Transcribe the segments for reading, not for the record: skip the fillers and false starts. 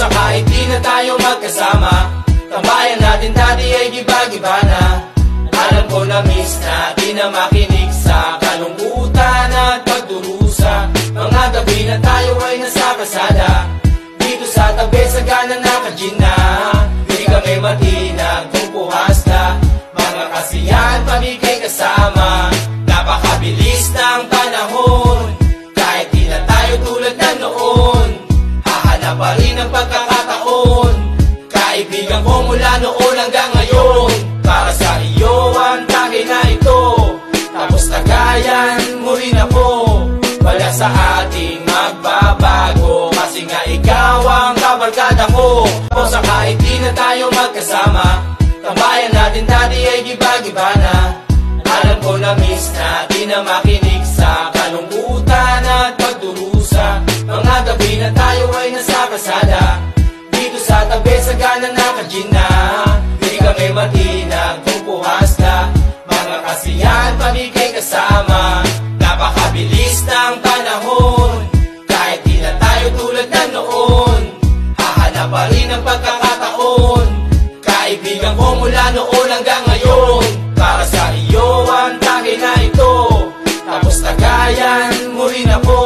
sa kahit di na tayo magkasama, tambayan natin dati ay giba-giba na. Alam ko na miss na di na makinig sa kalungkutan at pagdurusa. Mga gabi na tayo ay nasa kasada, dito sa tabi sa gana naka-gin na. Di kami matinag kung puhas na, mga kasiyahan pamigay kasama. Napakabilis ng panahon, kahit di na tayo tulad na noon. Hahanap pa rin ang pagkakataon, kaibigan ko mula noon hanggang ngayon. Para sa iyo ang tagay na ito, tapos tagayan mo rin ako. Wala sa ating magbabago, kasi nga ikaw ang kabarkada ko. O sa kahit di na tayo magkasama, tambayan natin dati ay giba-giba na. Alam ko na miss na di na makinig sa kalungkutan at pagdurusa. Mga gabi na tayo ay nasa kasada, dito sa tabi sa gana naka-gin na. Di kami matinag kung puhas na, mga kasiyahan pamigay kasama. Napakabilis ng panahon, kahit di na tayo tulad na noon. Hahanap pa rin ang pagkakataon, kaibigan ko mula noon hanggang ngayon. Para sa iyo ang tagay na ito, tapos tagayan mo rin ako.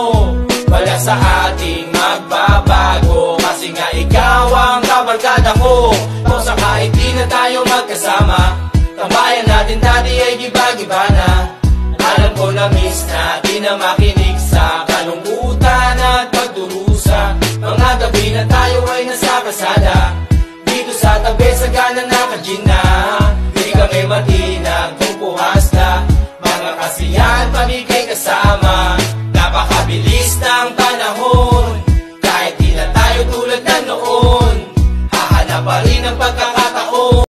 Wala sa ating magbabago, kasi nga ikaw ang kabarkada ko. O sa kahit di na tayo magkasama, tambayan natin dati ay giba-giba na. Alam ko na miss na di na makinig sa kalungkutan at pagdurusa. Mga gabi na tayo ay nasa kasada, dito sa tabi sa gana naka-gin na. Di kami matinag kung puhas na, mga kasiyahan pamigay kasama. Napakabilis ng panahon, kahit di na tayo tulad na noon. Hahanap pa rin ang pagkakataon,